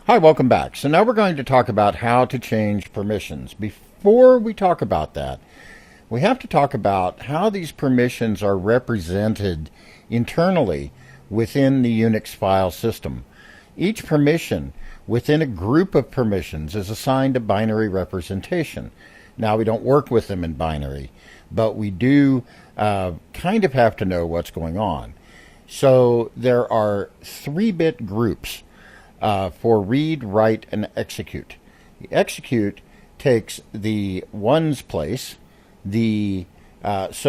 Hi, welcome back. So now we're going to talk about how to change permissions. Before we talk about that, we have to talk about how these permissions are represented internally within the Unix file system. Each permission within a group of permissions is assigned a binary representation. Now, we don't work with them in binary, but we do kind of have to know what's going on. So there are 3-bit groups for read, write, and execute. The execute takes the ones place. So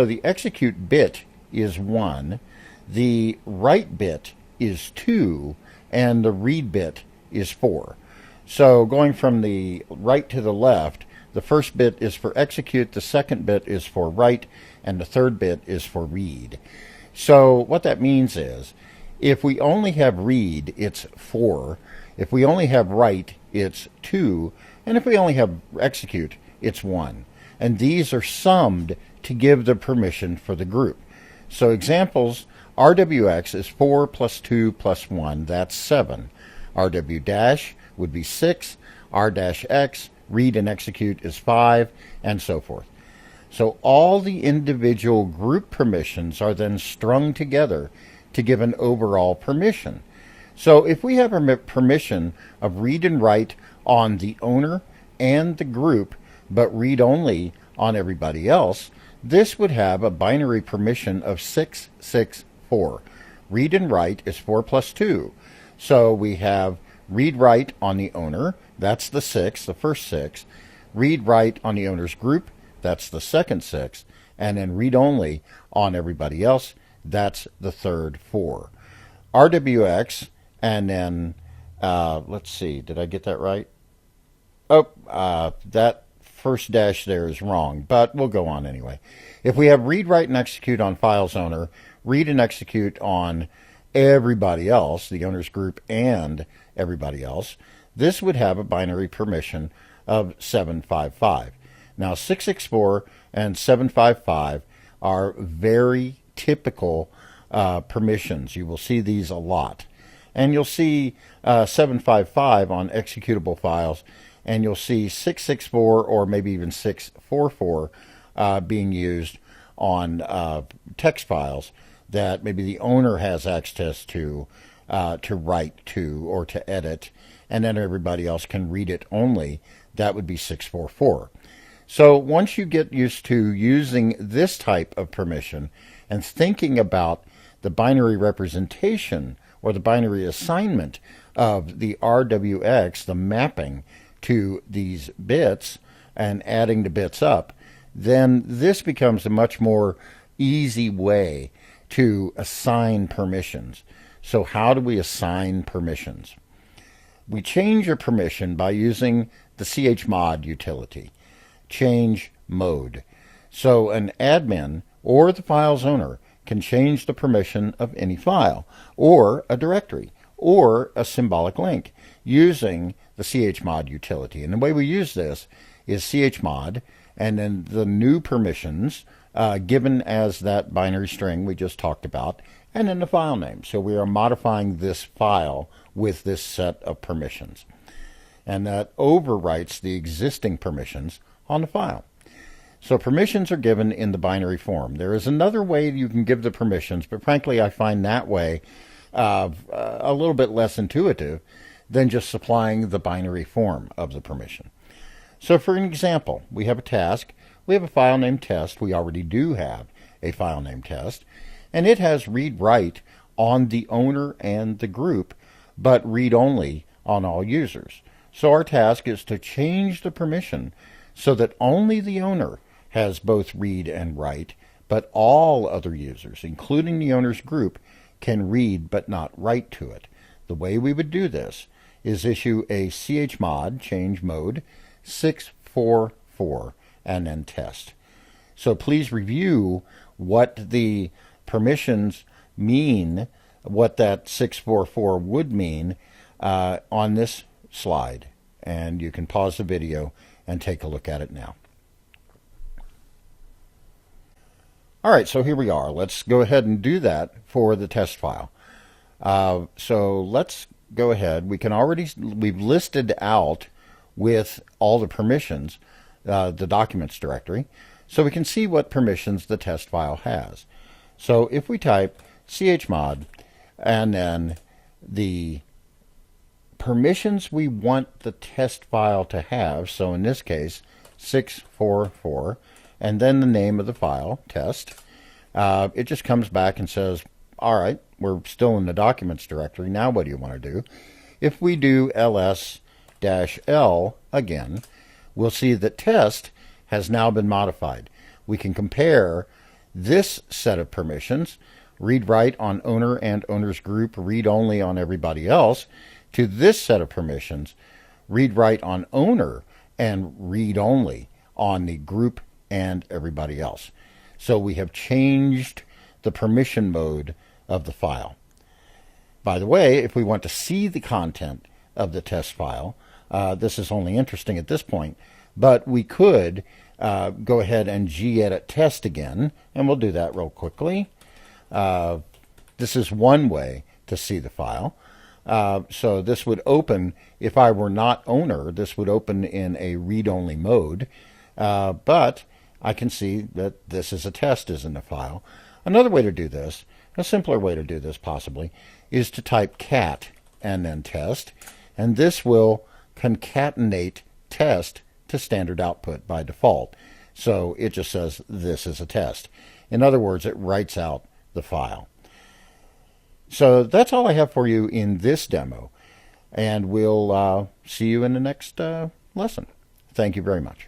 the execute bit is 1, the write bit is 2, and the read bit is 4. So going from the right to the left, the first bit is for execute, the second bit is for write, and the third bit is for read. So what that means is, if we only have read, it's 4. If we only have write, it's 2. And if we only have execute, it's 1. And these are summed to give the permission for the group. So examples, RWX is 4 plus 2 plus 1, that's 7. RW dash would be 6. R dash X, read and execute, is 5, and so forth. So all the individual group permissions are then strung together to give an overall permission. So if we have a permission of read and write on the owner and the group, but read only on everybody else, this would have a binary permission of 6, 6, 4. Read and write is 4 plus 2. So we have read write on the owner, that's the 6, the first 6. Read write on the owner's group, that's the second 6. And then read only on everybody else, that's the third 4. RWX, and then, let's see, did I get that right? Oh, that first dash there is wrong, but we'll go on anyway. If we have read, write, and execute on files owner, read and execute on everybody else, the owner's group and everybody else, this would have a binary permission of 755. Now, 664 and 755 are very typical permissions. You will see these a lot. And you'll see 755 on executable files, and you'll see 664 or maybe even 644 being used on text files that maybe the owner has access to write to or to edit, and then everybody else can read it only. That would be 644. So once you get used to using this type of permission and thinking about the binary representation or the binary assignment of the RWX, the mapping to these bits and adding the bits up, then this becomes a much more easy way to assign permissions. So how do we assign permissions? We change a permission by using the chmod utility. Change mode. So an admin or the file's owner can change the permission of any file or a directory or a symbolic link using the chmod utility. And the way we use this is chmod and then the new permissions given as that binary string we just talked about, and then the file name. So we are modifying this file with this set of permissions. And that overwrites the existing permissions on the file. So permissions are given in the binary form. There is another way you can give the permissions, but frankly I find that way a little bit less intuitive than just supplying the binary form of the permission. So for an example, we have a task, we have a file named test, we already do have a file named test, and it has read write on the owner and the group, but read only on all users. So our task is to change the permission so that only the owner has both read and write, but all other users, including the owner's group, can read but not write to it. The way we would do this is issue a chmod, change mode, 644, and then test. So please review what the permissions mean, what that 644 would mean on this slide. And you can pause the video and take a look at it now. All right, so here we are. Let's go ahead and do that for the test file. So let's go ahead. We've listed out with all the permissions the documents directory, so we can see what permissions the test file has. So if we type chmod and then the permissions we want the test file to have, so in this case 644, and then the name of the file, test, it just comes back and says, all right, we're still in the documents directory. Now what do you want to do? If we do ls-l again, we'll see that test has now been modified. We can compare this set of permissions, read-write on owner and owner's group, read-only on everybody else, to this set of permissions, read-write on owner and read-only on the group and everybody else. So we have changed the permission mode of the file. By the way, if we want to see the content of the test file, this is only interesting at this point, but we could go ahead and gedit test again, and we'll do that real quickly. This is one way to see the file. So this would open, if I were not owner, this would open in a read-only mode, but I can see that this is a test is in the file. Another way to do this, a simpler way to do this possibly, is to type cat and then test, and this will concatenate test to standard output by default. So it just says this is a test. In other words, it writes out the file. So that's all I have for you in this demo, and we'll see you in the next lesson. Thank you very much.